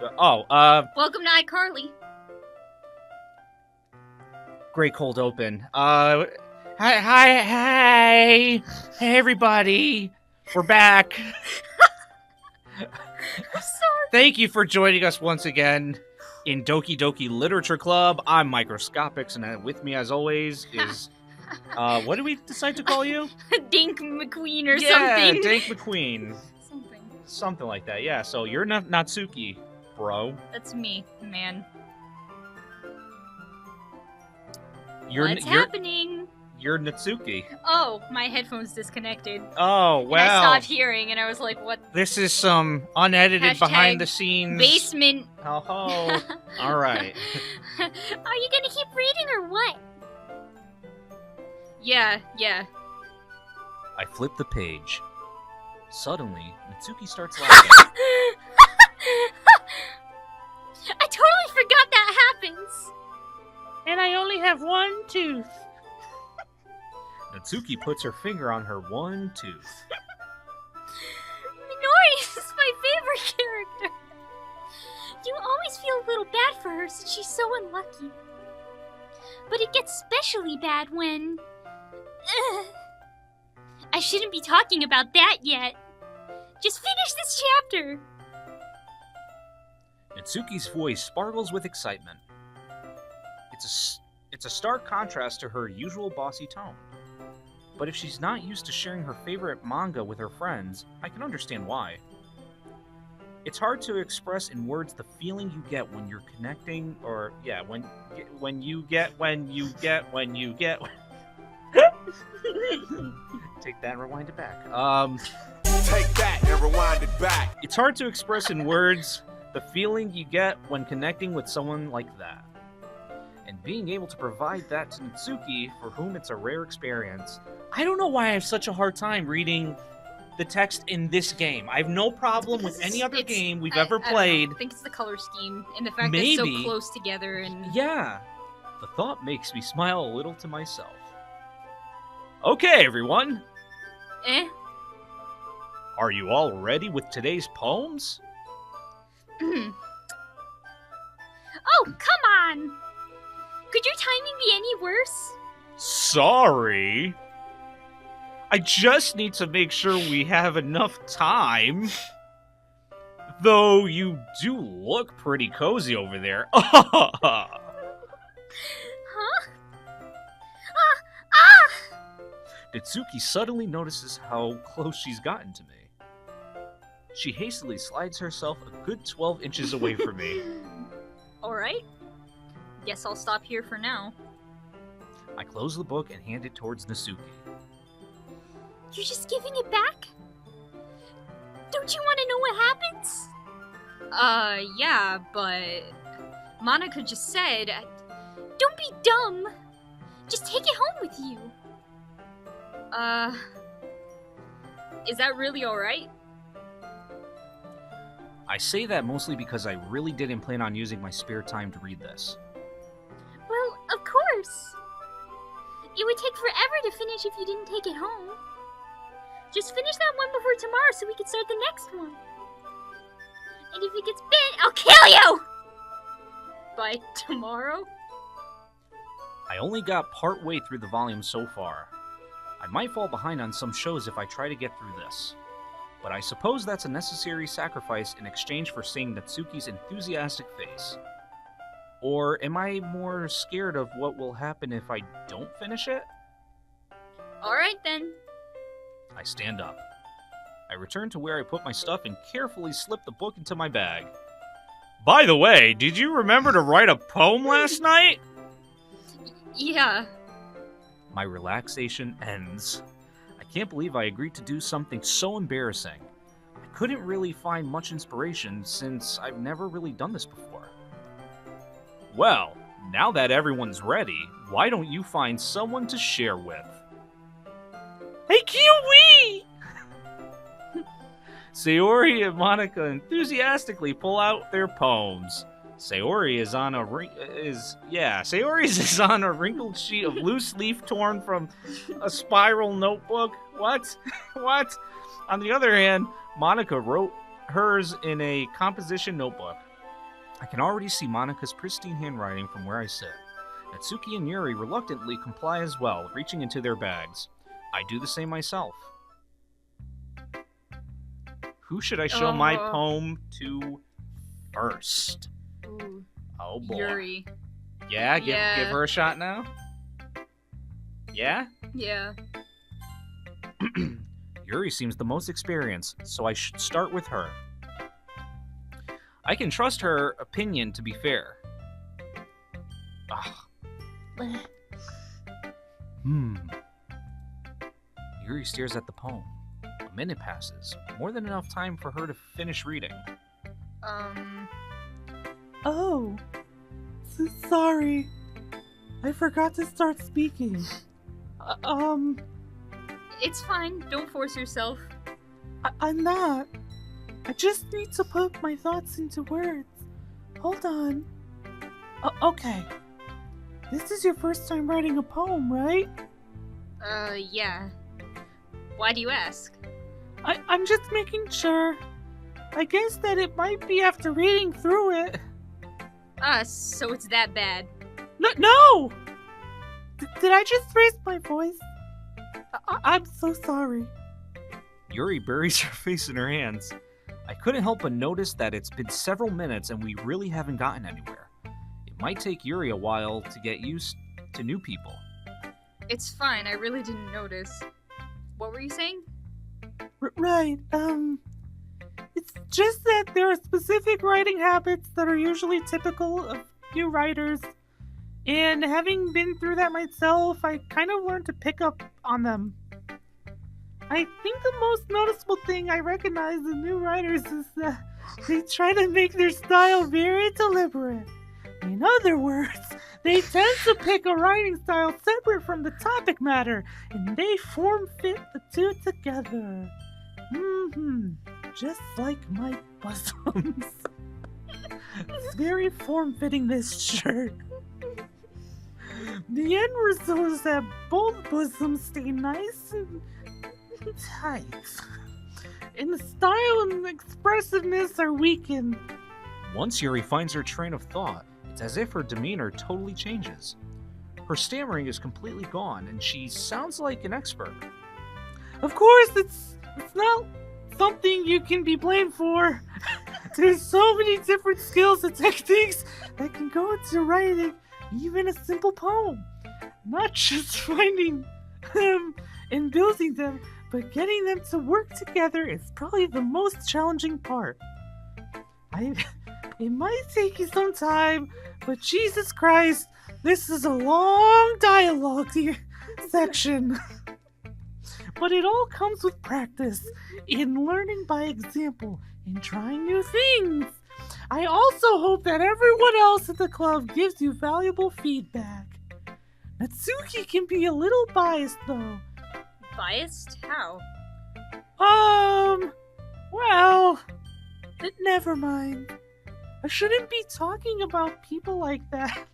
Welcome to iCarly. Great cold open. Hey, everybody. We're back. I'm sorry. Thank you for joining us once again in Doki Literature Club. I'm Microscopics, and with me, as always, is... what did we decide to call you? Dink McQueen or yeah, something. Dink McQueen. Something. Something like that, yeah. So you're Natsuki, bro. That's me, man. What's happening? You're Natsuki. Oh, my headphones disconnected. Oh, wow. And I stopped hearing, and I was like, what? This is some unedited behind-the-scenes... basement. Oh, all right. Are you gonna keep reading or what? Yeah. I flip the page. Suddenly, Natsuki starts laughing. I totally forgot that happens. And I only have one tooth. Natsuki puts her finger on her one tooth. Minori is my favorite character. You always feel a little bad for her since she's so unlucky. But it gets especially bad when... I shouldn't be talking about that yet. Just finish this chapter. Natsuki's voice sparkles with excitement. It's a stark contrast to her usual bossy tone. But if she's not used to sharing her favorite manga with her friends, I can understand why. It's hard to express in words the feeling you get when you're connecting, or yeah, when you get. Take that and rewind it back. Take that and rewind it back. It's hard to express in words the feeling you get when connecting with someone like that. And being able to provide that to Natsuki, for whom it's a rare experience. I don't know why I have such a hard time reading the text in this game. I have no problem with any other game we've ever played. I think it's the color scheme and the fact that Maybe. it's so close together and... Yeah. The thought makes me smile a little to myself. Okay, everyone. Are you all ready with today's poems? Oh, come on! Could your timing be any worse? Sorry. I just need to make sure we have enough time. Though you do look pretty cozy over there. Huh? Natsuki suddenly notices how close she's gotten to me. She hastily slides herself a good 12 inches away from me. Alright. Guess I'll stop here for now. I close the book and hand it towards Natsuki. You're just giving it back? Don't you want to know what happens? Yeah, but... Monica just said... Don't be dumb! Just take it home with you! Is that really alright? I say that mostly because I really didn't plan on using my spare time to read this. Well, of course! It would take forever to finish if you didn't take it home. Just finish that one before tomorrow so we can start the next one. And if it gets bit, I'll kill you! By tomorrow? I only got part way through the volume so far. I might fall behind on some shows if I try to get through this. But I suppose that's a necessary sacrifice in exchange for seeing Natsuki's enthusiastic face. Or am I more scared of what will happen if I don't finish it? Alright then. I stand up. I return to where I put my stuff and carefully slip the book into my bag. By the way, did you remember to write a poem last night? Yeah. My relaxation ends. I can't believe I agreed to do something so embarrassing. I couldn't really find much inspiration since I've never really done this before. Well, now that everyone's ready, why don't you find someone to share with? Hey, Kiwi! Sayori and Monica enthusiastically pull out their poems. Sayori's is on a wrinkled sheet of loose leaf torn from a spiral notebook. What? What? On the other hand, Monica wrote hers in a composition notebook. I can already see Monika's pristine handwriting from where I sit. Natsuki and Yuri reluctantly comply as well, reaching into their bags. I do the same myself. Who should I show my poem to first? Ooh. Oh boy. Yuri. Yeah, give her a shot now? Yeah? Yeah. Yuri seems the most experienced, so I should start with her. I can trust her opinion to be fair. Yuri stares at the poem. A minute passes, more than enough time for her to finish reading. Oh, so sorry. I forgot to start speaking. It's fine. Don't force yourself. I'm not. I just need to put my thoughts into words. Hold on. Okay. This is your first time writing a poem, right? Yeah. Why do you ask? I'm just making sure. I guess that it might be after reading through it. So it's that bad. No! Did I just raise my voice? I'm so sorry. Yuri buries her face in her hands. I couldn't help but notice that it's been several minutes and we really haven't gotten anywhere. It might take Yuri a while to get used to new people. It's fine. I really didn't notice. What were you saying? Right, it's just that there are specific writing habits that are usually typical of new writers, and having been through that myself, I kind of learned to pick up on them. I think the most noticeable thing I recognize in new writers is that they try to make their style very deliberate. In other words, they tend to pick a writing style separate from the topic matter, and they form-fit the two together. Just like my bosoms. It's very form-fitting, this shirt. The end result is that both bosoms stay nice and tight. And the style and expressiveness are weakened. Once Yuri finds her train of thought, it's as if her demeanor totally changes. Her stammering is completely gone, and she sounds like an expert. Of course, it's not something you can be blamed for. There's so many different skills and techniques that can go into writing even a simple poem. Not just finding them and building them, but getting them to work together is probably the most challenging part. It might take you some time, but Jesus Christ, this is a long dialogue section. But it all comes with practice, in learning by example, and trying new things. I also hope that everyone else at the club gives you valuable feedback. Natsuki can be a little biased, though. Biased? How? Well, never mind. I shouldn't be talking about people like that.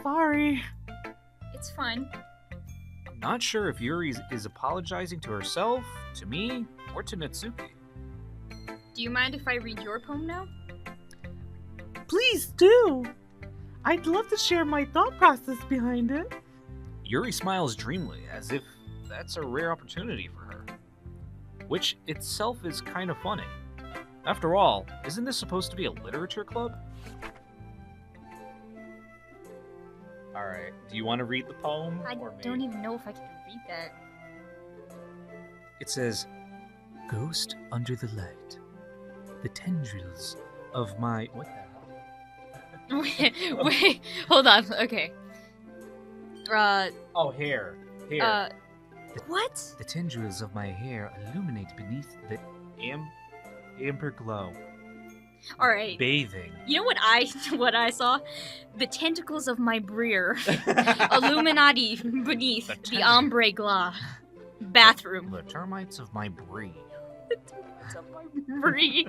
Sorry. It's fine. I'm not sure if Yuri is apologizing to herself, to me, or to Natsuki. Do you mind if I read your poem now? Please do. I'd love to share my thought process behind it. Yuri smiles dreamily, as if that's a rare opportunity for her. Which itself is kind of funny. After all, isn't this supposed to be a literature club? Alright, do you want to read the poem? I or me? don't even know if I can read that. It says, Ghost under the light. The tendrils of my... What the hell? Wait, hold on. Okay. Oh, hair. Hair. What? The tendrils of my hair illuminate beneath the amber glow. All right. Bathing. You know what I saw? The tentacles of my Breer. Illuminati beneath the ombre glow. Bathroom. The termites of my brie. The termites of my Bree.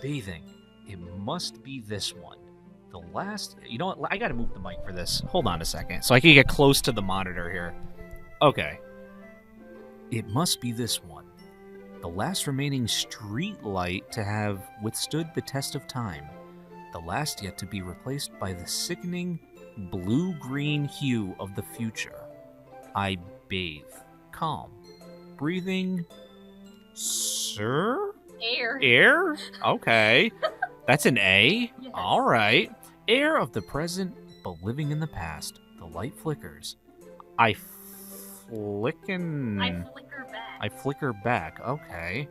Bathing. It must be this one. The last... You know what? I gotta move the mic for this. Hold on a second, so I can get close to the monitor here. Okay. It must be this one. The last remaining street light to have withstood the test of time. The last yet to be replaced by the sickening blue-green hue of the future. I bathe, calm, breathing... Sir? Air. Air? Okay. That's an A? Yes. Alright. Air of the present, but living in the past. The light flickers. I flicker back. I flicker back. Okay.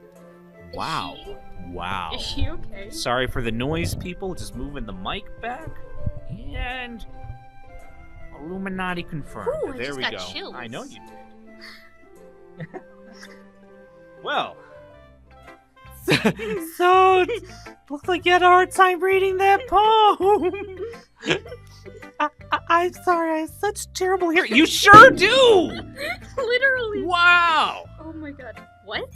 Wow. Is she? Wow. Is she okay? Sorry for the noise, people. Just moving the mic back. And... Illuminati confirmed. Ooh, I there just we got go. chills. I know you did. Well... So, looks like you had a hard time reading that poem. I'm sorry, I have such terrible hearing. You sure do! Literally. Wow! Oh my god. What?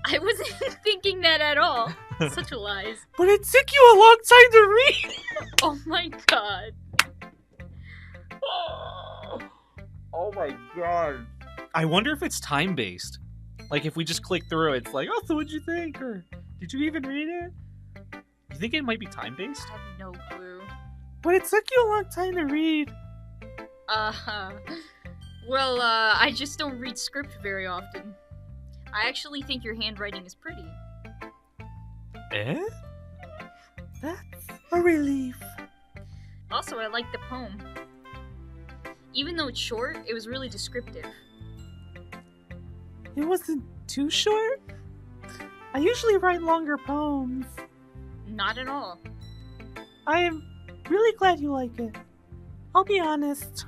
I wasn't thinking that at all. Such lies. But it took you a long time to read. Oh my god. Oh my god. I wonder if it's time-based. Like, if we just click through, it's like, oh, so what'd you think? Or, did you even read it? You think it might be time-based? I have no clue. But it took you a long time to read. Well, I just don't read script very often. I actually think your handwriting is pretty. Eh? That's a relief. Also, I like the poem. Even though it's short, it was really descriptive. It wasn't too short. I usually write longer poems. Not at all. I am really glad you like it. I'll be honest.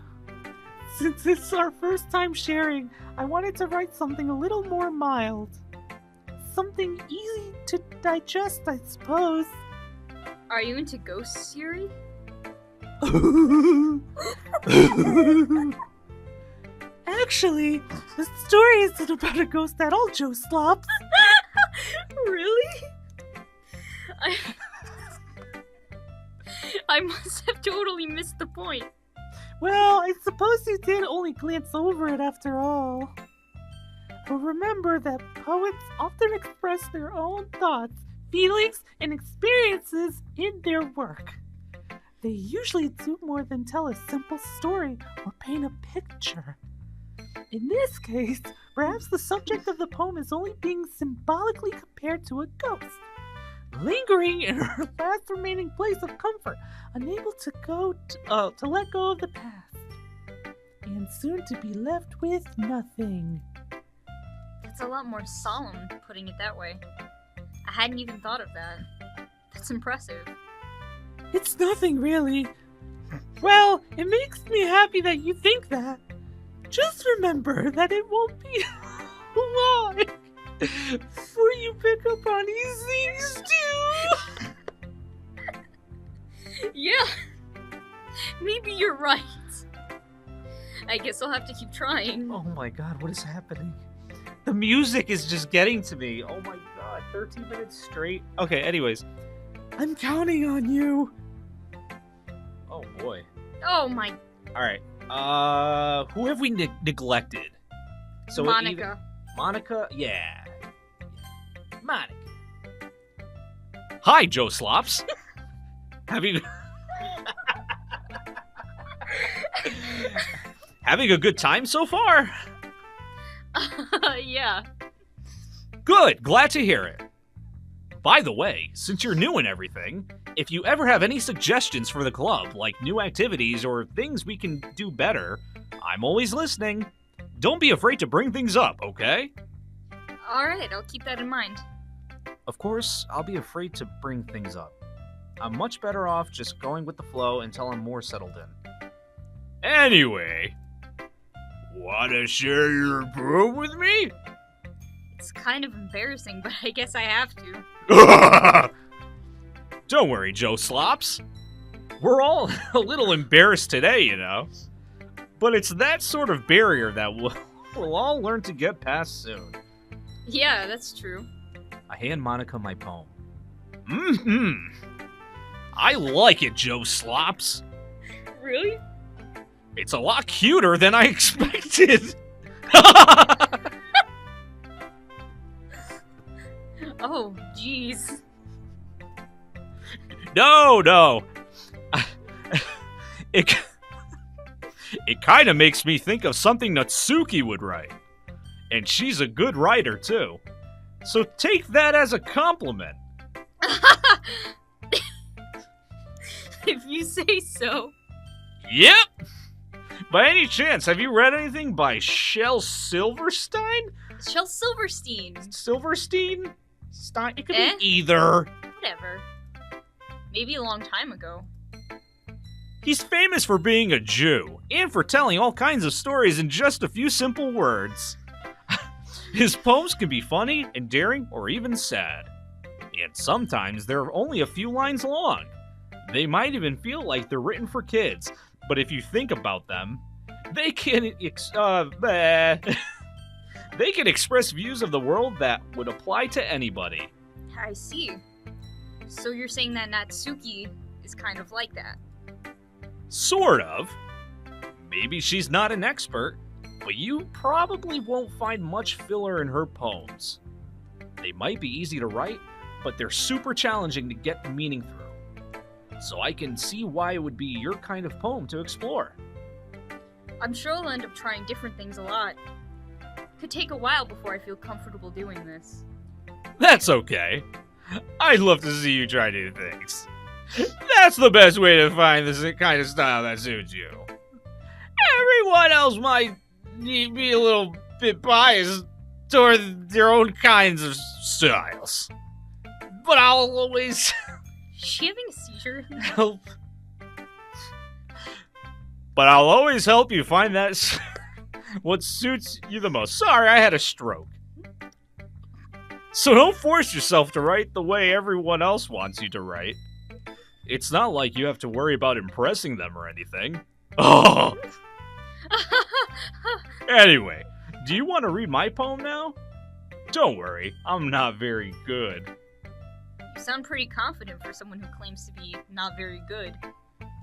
Since it's our first time sharing, I wanted to write something a little more mild. Something easy to digest, I suppose. Are you into ghosts, Yuri? Actually, the story isn't about a ghost at all, JoeSlopps. Really? I must have totally missed the point. Well, I suppose you did only glance over it after all. But remember that poets often express their own thoughts, feelings, and experiences in their work. They usually do more than tell a simple story or paint a picture. In this case, perhaps the subject of the poem is only being symbolically compared to a ghost, lingering in her last remaining place of comfort, unable to let go of the past, and soon to be left with nothing. That's a lot more solemn, putting it that way. I hadn't even thought of that. That's impressive. It's nothing, really. Well, it makes me happy that you think that. Just remember that it won't be long before you pick up on these things too. Yeah. Maybe you're right. I guess I'll have to keep trying. Oh my god, what is happening? The music is just getting to me. Oh my god, 13 minutes straight. Okay, anyways. I'm counting on you. Oh boy. Oh my... Alright. Who have we neglected? So Monica. Monica? Yeah. Monica. Hi, JoeSlopps. Having a good time so far? Yeah. Good, glad to hear it. By the way, since you're new and everything, if you ever have any suggestions for the club, like new activities or things we can do better, I'm always listening. Don't be afraid to bring things up, okay? Alright, I'll keep that in mind. Of course, I'll be afraid to bring things up. I'm much better off just going with the flow until I'm more settled in. Anyway, wanna share your poem with me? It's kind of embarrassing, but I guess I have to. Don't worry, JoeSlopps. We're all a little embarrassed today, you know. But it's that sort of barrier that we'll all learn to get past soon. Yeah, that's true. I hand Monica my poem. I like it, JoeSlopps. Really? It's a lot cuter than I expected. Oh, jeez. No. It kind of makes me think of something Natsuki would write. And she's a good writer, too. So take that as a compliment. If you say so. Yep! By any chance, have you read anything by Shel Silverstein? Shel Silverstein. Silverstein? Stein? It could Eh? be either. Whatever. Maybe a long time ago. He's famous for being a Jew, and for telling all kinds of stories in just a few simple words. His poems can be funny, endearing, or even sad. And sometimes they're only a few lines long. They might even feel like they're written for kids, but if you think about them, they can they can express views of the world that would apply to anybody. I see. So you're saying that Natsuki is kind of like that? Sort of. Maybe she's not an expert, but you probably won't find much filler in her poems. They might be easy to write, but they're super challenging to get the meaning through. So I can see why it would be your kind of poem to explore. I'm sure I'll end up trying different things a lot. Could take a while before I feel comfortable doing this. That's okay. I'd love to see you try new things. That's the best way to find the kind of style that suits you. Everyone else might be a little bit biased toward their own kinds of styles. But I'll always Is she having a seizure? help. But I'll always help you find what suits you the most. Sorry, I had a stroke. So don't force yourself to write the way everyone else wants you to write. It's not like you have to worry about impressing them or anything. Oh! Anyway, do you want to read my poem now? Don't worry, I'm not very good. You sound pretty confident for someone who claims to be not very good.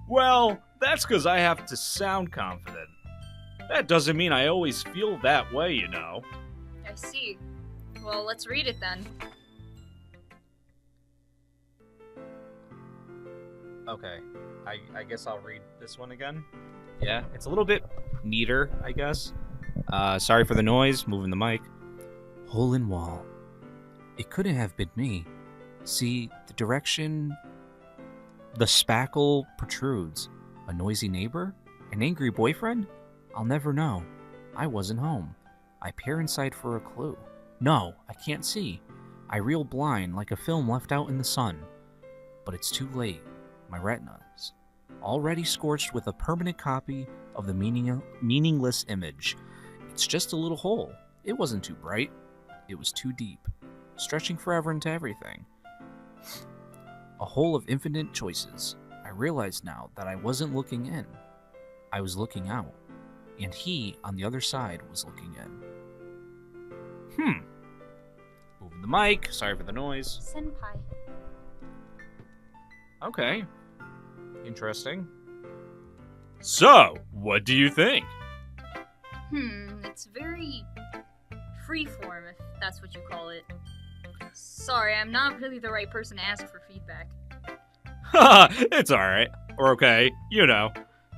Well, that's because I have to sound confident. That doesn't mean I always feel that way, you know. I see. Well, let's read it then. Okay, I guess I'll read this one again. Yeah, it's a little bit neater, I guess. Sorry for the noise, moving the mic. Hole in wall. It couldn't have been me. See, the direction the spackle protrudes. A noisy neighbor? An angry boyfriend? I'll never know. I wasn't home. I peer inside for a clue. No, I can't see. I reel blind like a film left out in the sun. But it's too late. My retinas, already scorched with a permanent copy of the meaningless image. It's just a little hole. It wasn't too bright. It was too deep, stretching forever into everything. A hole of infinite choices. I realized now that I wasn't looking in. I was looking out. And he, on the other side, was looking in. Moving the mic. Sorry for the noise. Senpai. Okay. Interesting. So, what do you think? It's very freeform, if that's what you call it. Sorry, I'm not really the right person to ask for feedback. Haha, it's alright. Or okay, you know.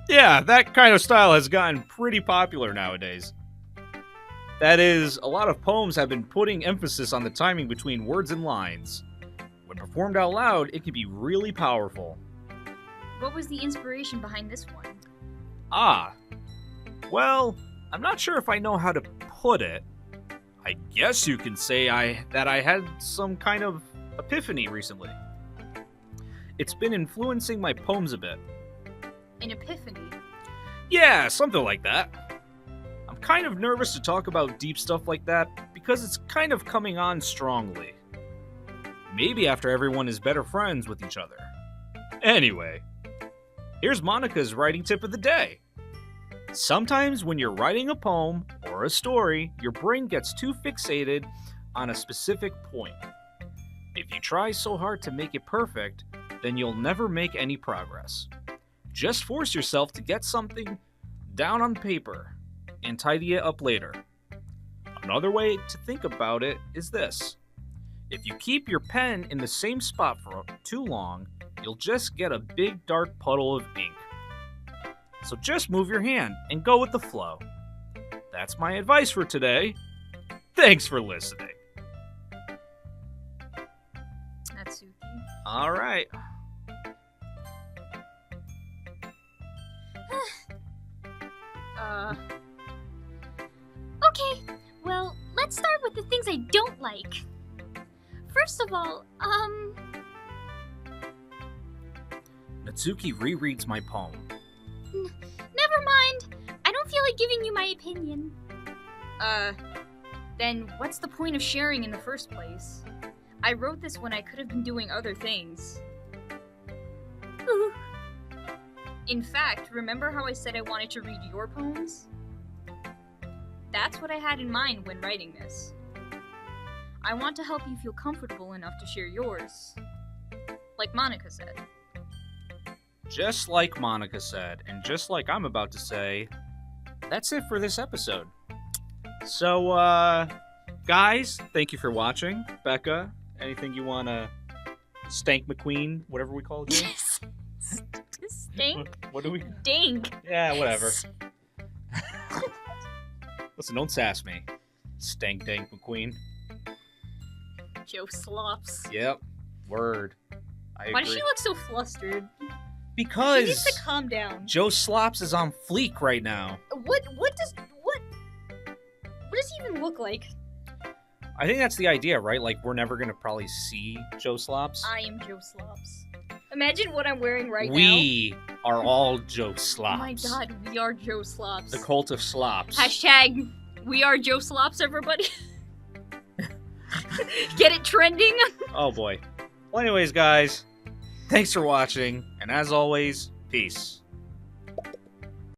Yeah, that kind of style has gotten pretty popular nowadays. That is, a lot of poems have been putting emphasis on the timing between words and lines. When performed out loud, it can be really powerful. What was the inspiration behind this one? Ah. Well, I'm not sure if I know how to put it. I guess you can say that I had some kind of epiphany recently. It's been influencing my poems a bit. An epiphany? Yeah, something like that. I'm kind of nervous to talk about deep stuff like that because it's kind of coming on strongly. Maybe after everyone is better friends with each other. Anyway, here's Monica's writing tip of the day. Sometimes when you're writing a poem or a story, your brain gets too fixated on a specific point. If you try so hard to make it perfect, then you'll never make any progress. Just force yourself to get something down on paper and tidy it up later. Another way to think about it is this. If you keep your pen in the same spot for too long, you'll just get a big dark puddle of ink. So just move your hand and go with the flow. That's my advice for today. Thanks for listening. Natsuki. All right. Okay, well, let's start with the things I don't like. First of all, Natsuki rereads my poem. Never mind. I don't feel like giving you my opinion. Then what's the point of sharing in the first place? I wrote this when I could have been doing other things. Ooh. In fact, remember how I said I wanted to read your poems? That's what I had in mind when writing this. I want to help you feel comfortable enough to share yours. Like Monica said. Just like Monica said, and just like I'm about to say, that's it for this episode. So, guys, thank you for watching. Becca, anything you want to... Stank McQueen, whatever we call it here? Stink? What do we... Dink. Yeah, whatever. Listen, don't sass me. Stank Dank McQueen. JoeSlopps. Yep. Word. I Why agree. does she look so flustered? Because She needs to calm down. JoeSlopps is on fleek right now. What does he even look like? I think that's the idea, right? Like, we're never gonna probably see JoeSlopps. I am JoeSlopps. Imagine what I'm wearing right now. We are all JoeSlopps. Oh my god, we are JoeSlopps. The cult of slops. Hashtag we are JoeSlopps, everybody. Get it trending? Oh boy. Well, anyways, guys, thanks for watching, and as always, peace.